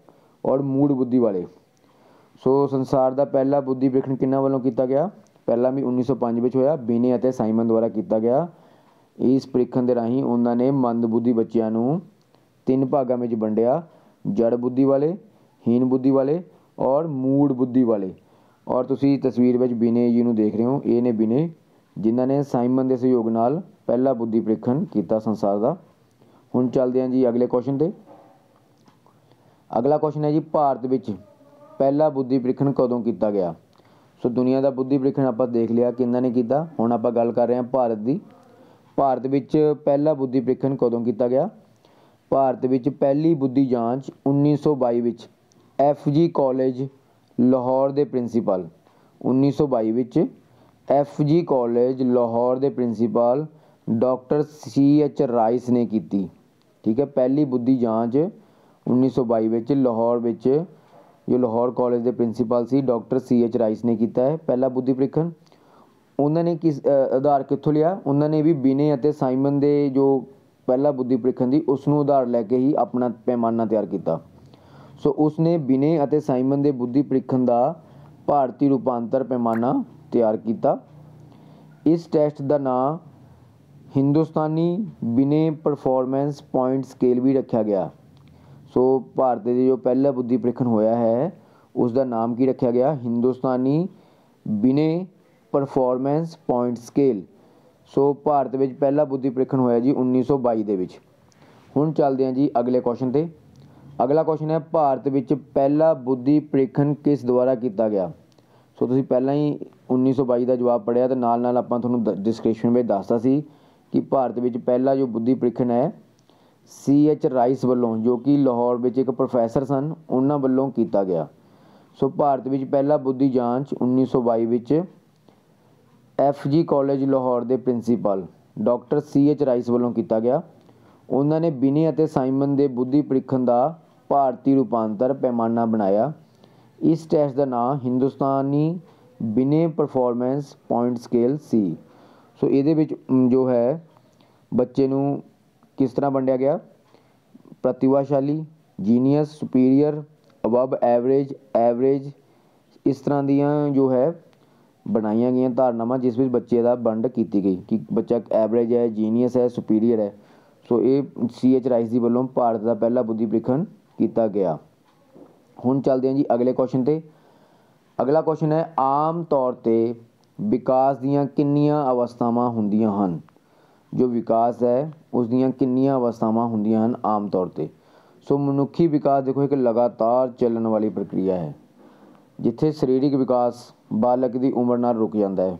और मूड बुद्धि वाले। सो संसार का पहला बुद्धि परीक्षण किन्हां वालों किया गया? पहला भी 1905 में होया, बीने और साइमन द्वारा किया गया। इस परीक्षण के राही उन्होंने मंदबुद्धि बच्चों को 3 भागों में वंडिया: जड़ बुद्धि वाले, हीन बुद्धि वाले और मूड बुद्धि वाले। और तुसी तस्वीर में बीने जी को देख रहे हो, ये ने बीने जिन्होंने साइमन के सहयोग नाल पहला बुद्धि परीक्षण किया संसार का। हुण चलते हैं जी अगले क्वेश्चन पर। अगला क्वेश्चन है जी, भारत में पहला बुद्धि परीक्षण कदों किया गया? सो दुनिया का बुद्धि परीक्षण आप देख लिया कि इन्होंने किया। हुण आप गल कर रहे हैं भारत की। भारत में पहला बुद्धि परीक्षण कदों किया गया? भारत में पहली बुद्धि जांच 1922 में FG कॉलेज लाहौर के प्रिंसीपल 1922 FG कॉलेज लाहौर के प्रिंसीपल डॉक्टर CH राइस ने की। ठीक है, पहली बुद्धि जांच 1922 में लाहौर में जो लाहौर कॉलेज के प्रिंसीपल सी डॉक्टर CH राइस ने किया है पहला बुद्धि परीक्षण। उन्होंने किस आधार कितों लिया? उन्होंने भी बीने और साइमन के जो पहला बुद्धि परीक्षण थी उसनों आधार लैके ही अपना पैमाना तैयार किया। सो उसने बीने और साइमन के बुद्धि परीक्षण का भारतीय रूपांतर पैमाना तैयार किया। इस टैसट का नाम हिंदुस्तानी बीने परफॉर्मेंस पॉइंट स्केल भी रखा गया। सो भारत के जो पहला बुद्धि परीक्षण होया है उसका नाम की रखा गया? हिंदुस्तानी बीने परफॉर्मेंस पॉइंट स्केल। सो भारत में पहला बुद्धि परीक्षण होया जी 1922 के विच। हुण चलते हैं जी अगले क्वेश्चन पे। अगला क्वेश्चन है, भारत में पहला बुद्धि परीक्षण किस द्वारा किया गया? सो तुसीं पहला ही 1922 का जवाब पढ़िया तो नाल नाल आपां तुहानूं डिस्क्रिप्शन में दसता सी कि भारत में पहला जो बुद्धि परीक्षण है CH राइस वालों, जो कि लाहौर में एक प्रोफैसर सन, उन्होंने वालों किया गया। सो भारत में पहला बुद्धि जांच 1922 FG कॉलेज लाहौर के प्रिंसीपल डॉक्टर CH राइस वालों किया गया। उन्होंने बीने और साइमन के बुद्धि परीक्षण का भारतीय रूपांतर पैमाना बनाया। इस टैसट का नाम हिंदुस्तानी बीने परफॉर्मेंस पॉइंट स्केल सी। सो ये जो है बच्चे नूं किस तरह वंडिया गया? प्रतिभाशाली, genius, superior, above average, average, इस तरह दियाँ जो है बनाई गई धारनावां जिस विच बच्चे का वंड की गई कि बच्चा एवरेज है, जीनियस है, सुपीरियर है। सो ये CH राइस जी वालों भारत का पहला बुद्धि परीक्षण किया गया। हुण चलते हैं जी अगले क्वेश्चन पे। अगला क्वेश्चन है, आम तौर पर विकास दीयां किन्नियां अवस्थावां हुंदियां हन? जो विकास है उसदियां किन्नियां अवस्थावां हुंदियां हन आम तौर पर? सो मनुखी विकास देखो एक लगातार चलने वाली प्रक्रिया है। जिथे सरीरक विकास बालक की उम्र नाल रुक जाता है,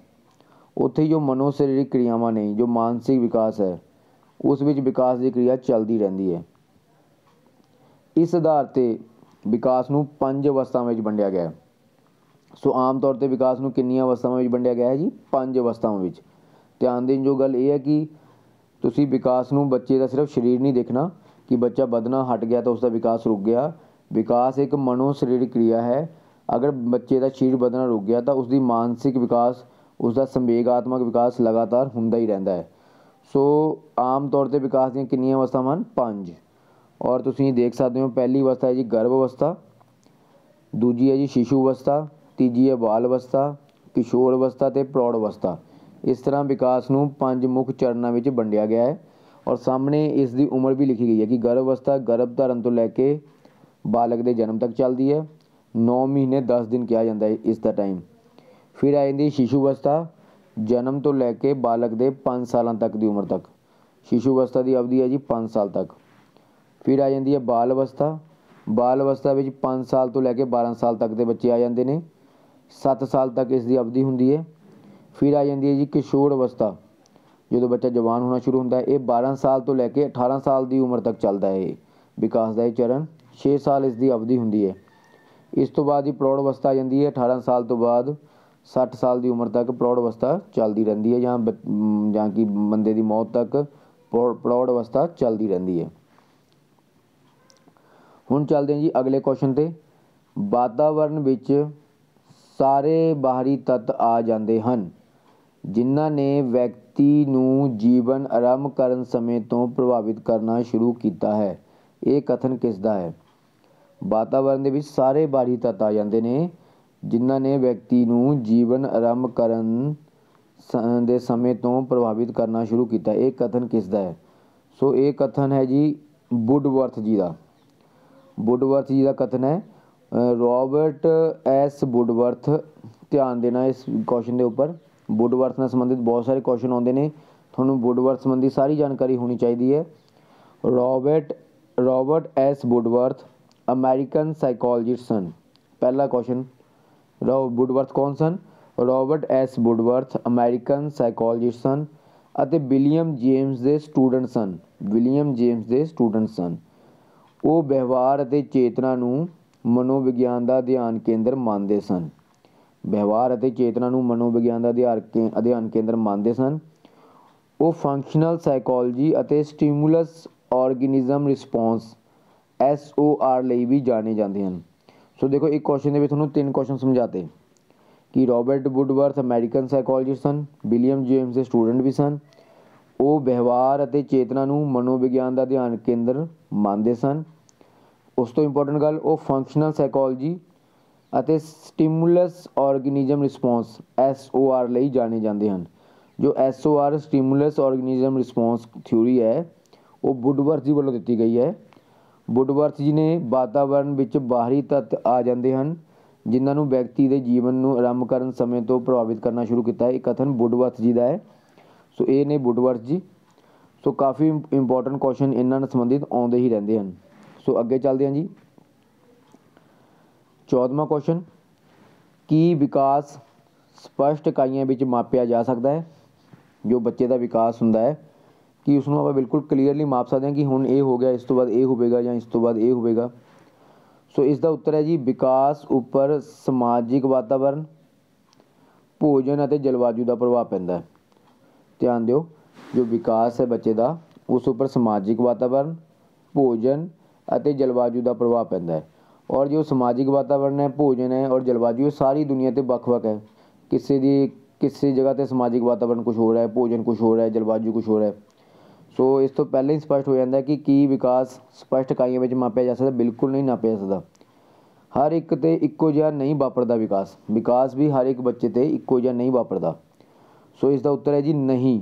उत्थे जो मनोसरीरक क्रियावां ने, जो मानसिक विकास है उस विच विकास की क्रिया चलती रहती है। इस आधार पर विकास नूं 5 अवस्थावां में वंडिया गया है। सो आम तौर पर विकास नूं किन्नियां अवस्थावां में वंडिया गया है जी? 5 अवस्थावां में। ध्यान देने जो गल ये है कि तुसी विकास नूं बच्चे का सिर्फ शरीर नहीं देखना कि बच्चा बदना हट गया तो उसका विकास रुक गया। विकास एक मनोसरीरक क्रिया है। अगर बच्चे का शरीर बदना रुक गया तो उसकी मानसिक विकास, उसका संवेगात्मक विकास लगातार होंदा ही रहता है। सो आम तौर पर विकास दी कितनी अवस्थावां? 5। और तुसीं देख सकते हो पहली अवस्था है जी गर्भ अवस्था, दूजी है जी शिशु अवस्था, तीजी है बाल अवस्था, किशोर अवस्था ते प्रौढ़ अवस्था। इस तरह विकास नूं 5 मुख चरणों में वंडिया गया है। और सामने इसकी उम्र भी लिखी गई है कि गर्भ अवस्था गर्भ धारण तो लैके बालक के जन्म तक चलती है, 9 ਮਹੀਨੇ 10 ਦਿਨ ਕਿਹਾ ਜਾਂਦਾ ਹੈ ਇਸ ਦਾ ਟਾਈਮ। ਫਿਰ ਆ ਜਾਂਦੀ शिशु अवस्था, जन्म तो लैके बालक के 5 सालों तक की उम्र तक। शिशु अवस्था की अवधि है जी 5 साल तक। फिर आ जाती है बाल अवस्था, बाल अवस्था में 5 साल तो लैके 12 साल तक के बच्चे आ जाते हैं, 7 साल तक इसकी अवधि होंगी है। फिर आ जाती है जी किशोर अवस्था, जो बच्चा जवान होना शुरू होता है, ये 12 साल तो लैके 18 साल की उम्र तक चलता है विकास का चरण। 6 साल इसकी अवधि होंगी है। इस तो बाद ही प्रौढ़ अवस्था आ जाती है, 18 साल तो बाद 60 साल की उम्र तक प्रौढ़ अवस्था चलती रहती है, जहाँ कि बंदे की मौत तक प्रौढ़ अवस्था चलती रहती है। हुण चलते हैं जी अगले क्वेश्चन ते। वातावरण विच सारे बाहरी तत्त आ जाते हैं जिन्हां ने व्यक्ति नूं जीवन आरंभ करन समय तो प्रभावित करना शुरू किया है। ये कथन किसदा है? वातावरण दे विच सारे बाहरी तत्त आ जाते हैं जिन्हां ने व्यक्ति नूं जीवन आरंभ करन दे समय तो प्रभावित करना शुरू किया। ये कथन किसदा है? सो ये कथन है जी वुडवर्थ जी का। वुडवर्थ जी का कथन है, रॉबर्ट एस वुडवर्थ। ध्यान देना इस क्वेश्चन के उपर, वुडवर्थ नाल संबंधित बहुत सारे क्वेश्चन आते हैं, थोड़ा वुडवर्थ संबंधी सारी जानकारी होनी चाहिए है। Robert S Woodworth American psychologist सन। पहला क्वेश्चन, वुडवर्थ कौन सन? Robert S Woodworth American psychologist सन ਅਤੇ विलियम जेम्स के स्टूडेंट सन। विलियम जेम्स के स्टूडेंट सन। वो व्यवहार ਅਤੇ चेतना ਨੂੰ मनोविज्ञान का अध्ययन केंद्र मानते सन। व्यवहार ਅਤੇ चेतना ਨੂੰ मनोविज्ञान का अध्ययन केंद्र मानते सन। वो फंक्शनल साइकोलॉजी ਅਤੇ स्टिमुलस ऑर्गेनिज्म रिस्पॉन्स SOR ਲਈ भी जाने जाते हैं। सो देखो एक क्वेश्चन में थोड़ा 3 क्वेश्चन समझाते कि रॉबर्ट वुडवर्थ अमेरिकन साइकोलॉजिस्ट सन, विलियम जेम्स के स्टूडेंट भी सन, वो व्यवहार ਅਤੇ चेतना ਨੂੰ मनोविज्ञान का अध्ययन केंद्र मानते सन। उस तो इंपॉर्टेंट गल, वो फंक्शनल साइकोलॉजी ਅਤੇ स्टिमुलस ऑर्गेनिज्म रिस्पॉन्स SOR ਲਈ जाने जाते हैं। जो SOR stimulus organism response theory है वो वुडवर्थ जी वालों दी गई है। वुडवर्थ जी ने वातावरण विच बाहरी तत्त आ जाते हैं जिन्हां नूं व्यक्ति के जीवन नूं आरंभ करन समय तो प्रभावित करना शुरू किया है। कथन वुडवर्थ जी का है। सो ये ने वुडवर्थ जी। सो काफ़ी इंपॉर्टेंट क्वेश्चन इन्हां नाल संबंधित आउंदे ही रहंदे हैं। सो अगे चलते हैं जी 14वां क्वेश्चन, की विकास स्पष्ट इकाइयां विच मापिया जा सकता है? जो बच्चे का विकास हुंदा है कि उसनूं आपां बिल्कुल क्लीयरली माप सकते हैं कि हुण ये हो गया, इस तो बाद ये होवेगा या इस तो बाद ये होवेगा। सो इसका उत्तर है जी विकास उपर समाजिक वातावरण, भोजन और जलवायु का प्रभाव पैंदा है। ध्यान दिओ, जो विकास है बच्चे का उस उपर समाजिक वातावरण, भोजन और जलवायु का प्रभाव पैंदा है। और जो समाजिक वातावरण है, भोजन है और जलवायु सारी दुनिया ते वख-वख है। किसी जगह ते समाजिक वातावरण कुछ हो रहा है, भोजन कुछ हो रहा है, जलवायु कुछ हो रहा है। सो इस तो पहले ही स्पष्ट हो जाता है कि की विकास स्पष्ट इकाइयों में मापिया जा सकता? बिल्कुल नहीं नापिया जा सकता। हर एक ते इक्को जिहा नहीं वापरदा विकास। विकास भी हर एक बच्चे ते इक्को जिहा नहीं वापरदा। सो इसका उत्तर है जी नहीं,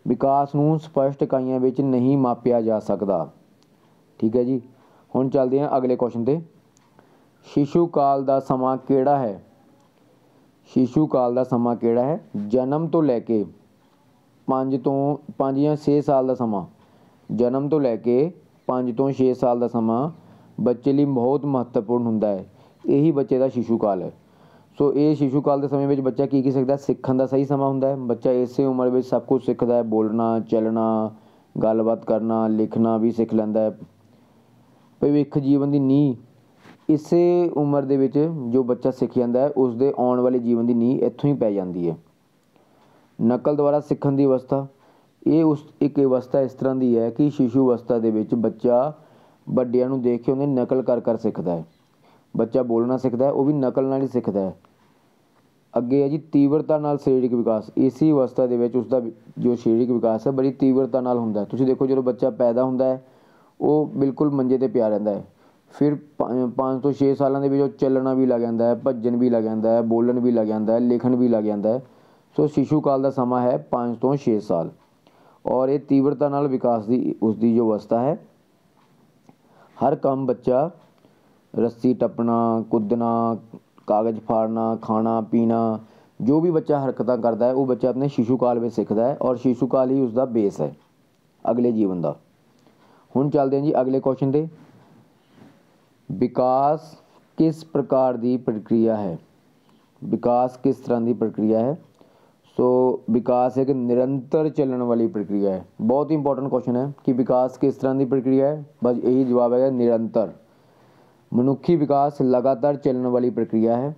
विकास नूं स्पष्ट इकाइयों में नहीं मापिया जा सकता। ठीक है जी। हुण चलते हैं अगले क्वेश्चन ते। शिशु काल का समा किहड़ा है? शिशु काल का समा किहड़ा है? जन्म तो लैके 5 या 6 साल का समा, जन्म तो लैके 5 तो 6 साल का समा बच्चे लिए बहुत महत्वपूर्ण हुंदा है। यही बच्चे का शिशु काल है। सो ये शिशु काल के समय में बच्चा की सीखता? सीखण का सही समा हुंदा है। बच्चा इस उम्र में सब कुछ सीखता है, बोलना, चलना, गलबात करना, लिखना भी सीख लैंदा है। भविख जीवन की नींह इस उम्र दे विच जो बच्चा सीख जाता है उसके आने वाले जीवन की नींह इत्थों ही पै जाती है। नकल द्वारा सीखण की अवस्था, ये उस एक अवस्था इस तरह की है कि शिशु अवस्था दे विच बच्चा वड्डियां नूं देख के उन्हें नकल कर कर सीखता है। बच्चा बोलना सीखता है, वो भी नकल नाल ही सीखता है। अगे है जी तीव्रता नाल शारीरिक विकास। इसी अवस्था दे विच उसका जो शारीरिक विकास है बड़ी तीव्रता नाल हुंदा है। तुसीं देखो जो बच्चा पैदा हुंदा है वो बिल्कुल मंजे ते पिया रहिंदा है। फिर 5 तो 6 सालों के चलना भी लग जाता है, भजन भी लग जाता है, बोलन भी लग जाता है, लिखन भी लग जाता है। सो शिशु काल का समा है 5 तो 6 साल। और ये तीव्रता नाल विकास की उसकी जो अवस्था है। हर काम बच्चा रस्सी टप्पना, कुदना, कागज़ फाड़ना, खाना पीना, जो भी बच्चा हरकतां करता है वो बच्चा अपने शिशु काल में सीखता है और शिशु काल ही उसका बेस है अगले जीवन का। हुण चलते हैं जी अगले क्वेश्चन ते। विकास किस प्रकार की प्रक्रिया है? विकास किस तरह की प्रक्रिया है? सो विकास एक निरंतर चलने वाली प्रक्रिया है। बहुत ही इंपॉर्टेंट क्वेश्चन है कि विकास किस तरह की प्रक्रिया है। बस यही जवाब है, निरंतर। मनुखी विकास लगातार चलने वाली प्रक्रिया है।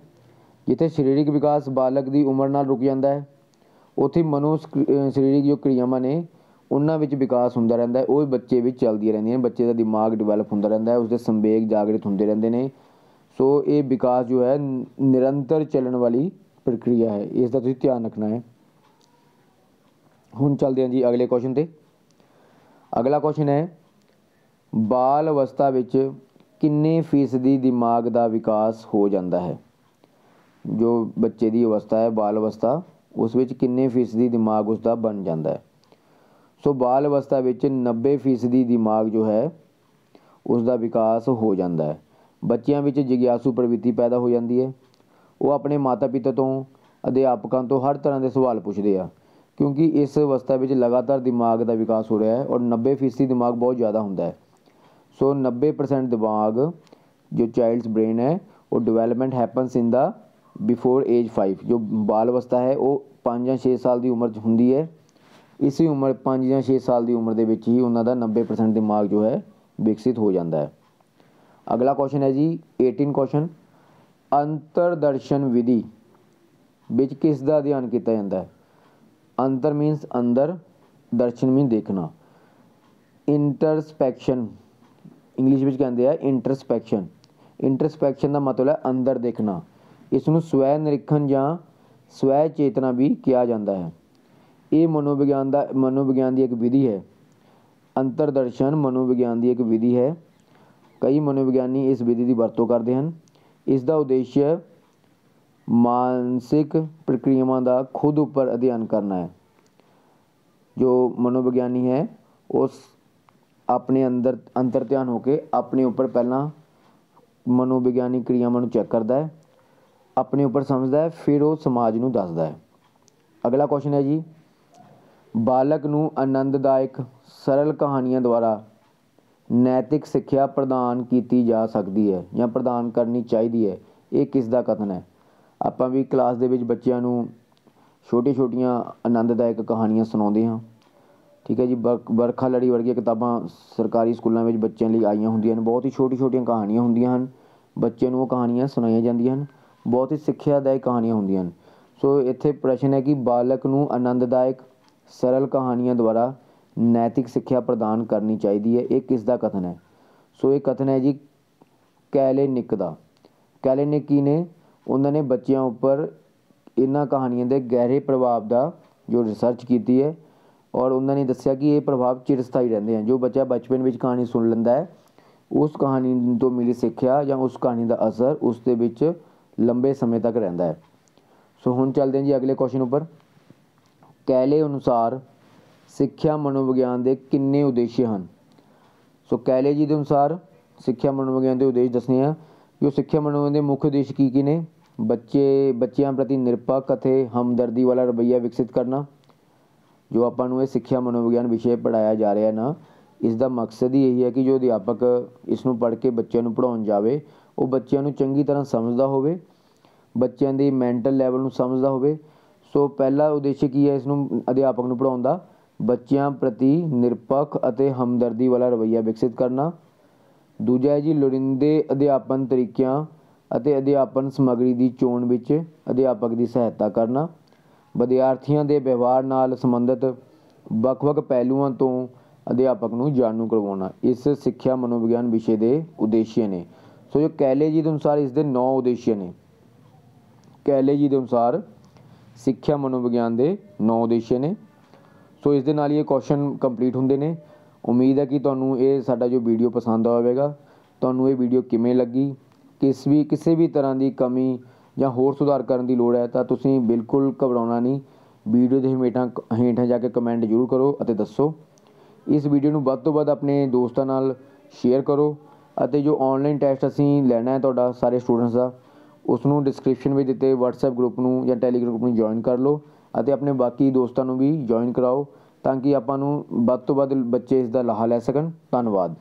जिथे सरीरक विकास बालक की उम्र नाल रुक जाता है, उत्थे मनो सरीरक जो क्रियावां ने उन्हां विच विकास होंदा रहिंदा है, वो बच्चे विच चलदियां रहिंदियां। बच्चे का दिमाग डिवेलप होंदा रहिंदा है, उसके संवेग जागृत होंदे रहिंदे ने। सो ये विकास जो है निरंतर चलने वाली प्रक्रिया है, इसका तुसीं ध्यान रखना है। हुण चलदे हैं जी अगले क्वेश्चन ते। अगला क्वेश्चन है, बाल अवस्था विच किन्ने फीसदी दिमाग का विकास हो जाता है? जो बच्चे की अवस्था है बाल अवस्था, उस विच किन्ने फीसदी दिमाग उसका बन जाता है? सो बाल अवस्था विच 90% दिमाग जो है उसका विकास हो जाता है। बच्चों में जिग्यासु प्रवृत्ति पैदा हो जाती है। वो अपने माता पिता तो अध्यापकों तो हर तरह के सवाल पूछते हैं, क्योंकि इस अवस्था में लगातार दिमाग का विकास हो रहा है और 90% दिमाग बहुत ज़्यादा होंदा है। सो 90% दिमाग जो चाइल्ड्स ब्रेन है वो development happens in the before age 5। जो बाल अवस्था है वो 5 या 6 साल की उम्र होंदी है। इसी उम्र 5 या 6 साल की उम्र के ही उन्हों का 90% दिमाग जो है विकसित हो जाता है। अगला क्वेश्चन है जी 18 क्वेश्चन, अंतरदर्शन विधि विच किस दा अध्ययन किया जाता है? अंतर मीनस अंदर, दर्शन मीन देखना। इंटरस्पैक्शन इंग्लिश में कहते हैं इंटरस्पैक्शन। इंटरस्पैक्शन का मतलब है अंदर देखना। इसनूं स्वै निरीक्षण या स्वै चेतना भी किया जाता है। ये मनोविज्ञान की एक विधि है। अंतरदर्शन मनोविज्ञान की एक विधि है। कई मनोविज्ञानी इस विधि की वरतों करते हैं। इसका उद्देश्य मानसिक प्रक्रियावां का खुद उपर अध्ययन करना है। जो मनोविज्ञानी है उस अपने अंदर अंतर ध्यान होकर अपने ऊपर पहला मनोविज्ञानिक क्रियावां चैक करता है, अपने ऊपर समझता है, फिर वो समाज नूं दसदा है। अगला क्वेश्चन है जी, बालक नूं आनंददायक सरल कहानियां द्वारा नैतिक सिक्ख्या प्रदान की जा सकती है या प्रदान करनी चाहिए है, ये किसका कथन है? आपां भी क्लास दे विच बच्चिआं नूं छोटी छोटियां आनंददायक कहानियां सुणाउंदे हां। ठीक है जी। बरखा लड़ी वर्गियां किताबां सरकारी स्कूलों में बच्चों लिए आईयां हुंदियां ने। बहुत ही छोटी छोटियां कहानियां हुंदियां हन, बच्चे नूं वो कहानियां सुनाईयां जांदियां हन, बहुत ही सिक्ख्यादायक कहानियां हुंदियां हन। सो इत्थे प्रश्न है कि बालक नूं आनंददायक सरल कहानियां द्वारा नैतिक सिक्ख्या प्रदान करनी चाहिए है, ये किसका कथन है? सो ये कथन है जी कैलेनिक का। कैलेनिक की ने उन्होंने बच्चों उपर इन्हां कहानियों के गहरे प्रभाव का जो रिसर्च की है और उन्होंने दस्सिया कि ये प्रभाव चिरस्थाई रहते हैं। जो बच्चा बचपन में कहानी सुन लेंदा है, उस कहानी तो मिली सिक्ख्या या उस कहानी का असर उसके विच लंबे समय तक रहिंदा है। सो हुण चलते हैं जी अगले क्वेश्चन उपर। कैले अनुसार सिक्ख्या मनोविज्ञान के किन्ने उद्देश्य हैं? सो कैले जी के अनुसार सिक्ख्या मनोविज्ञान के उद्देश्य दसने हैं। जो सिक्ख्या मनोविज्ञान के मुख्य उद्देश्य की ने? बच्चों प्रति निरपक्ष अते हमदर्दी वाला रवैया विकसित करना। जो आपां सिक्ख्या मनोविज्ञान विषय पढ़ाया जा रहा है ना, इसका मकसद ही यही है कि जो अध्यापक इसनूं पढ़ के बच्चों को पढ़ाउण जावे वो बच्चों को चंगी तरह समझदा होवे, बच्चों की मैंटल लैवल नूं समझदा होवे। सो पहला उद्देश्य की है इसनूं अध्यापक नूं पढ़ाउण दा? बच्चों प्रति निरपक्ष अते हमदर्दी वाला रवैया विकसित करना। दूजा है जी लोड़ींदे अध्यापन तरीकों अते अध्यापन समग्री की चोण विच अध्यापक की सहायता करना। विद्यार्थियों के व्यवहार नाल संबंधित ਵੱਖ-ਵੱਖ पहलुओं तो अध्यापक नूं जाणू करवाउणा इस सिक्ख्या मनोविज्ञान विषय के उद्देश्य ने। सो जो कैले जी के अनुसार इसके 9 उद्देश्य ने। कैले जी के अनुसार सिक्ख्या मनोविज्ञान के 9 उद्देश्य ने। सो इस दे नाल ये क्वेश्चन कंप्लीट होंदे ने। उम्मीद है कि तुहानूं ये साडा जो वीडियो पसंद आवेगा। तुहानूं ये वीडियो किवें लगी, किसी भी तरह की कमी या होर सुधार करने की लोड़ है तो तुसीं बिल्कुल घबराउणा नहीं। वीडियो के हेठां जाके कमेंट जरूर करो अते दसो। इस वीडियो नूं वध तो वध अपने दोस्तां नाल शेयर करो। ਅਤੇ ਜੋ ਆਨਲਾਈਨ ਟੈਸਟ ਅਸੀਂ ਲੈਣਾ ਹੈ ਤੁਹਾਡਾ ਸਾਰੇ ਸਟੂਡੈਂਟਸ ਦਾ, ਉਸ ਨੂੰ ਡਿਸਕ੍ਰਿਪਸ਼ਨ ਵਿੱਚ ਦਿੱਤੇ WhatsApp ਗਰੁੱਪ ਨੂੰ ਜਾਂ ਟੈਲੀਗ੍ਰਾਮ ਗਰੁੱਪ ਨੂੰ ਜੁਆਇਨ ਕਰ ਲਓ ਅਤੇ ਆਪਣੇ ਬਾਕੀ ਦੋਸਤਾਂ ਨੂੰ ਵੀ ਜੁਆਇਨ ਕਰਾਓ ਤਾਂ ਕਿ ਆਪਾਂ ਨੂੰ ਵੱਧ ਤੋਂ ਵੱਧ ਬੱਚੇ ਇਸ ਦਾ ਲਾਹਾ ਲੈ ਸਕਣ। ਧੰਨਵਾਦ।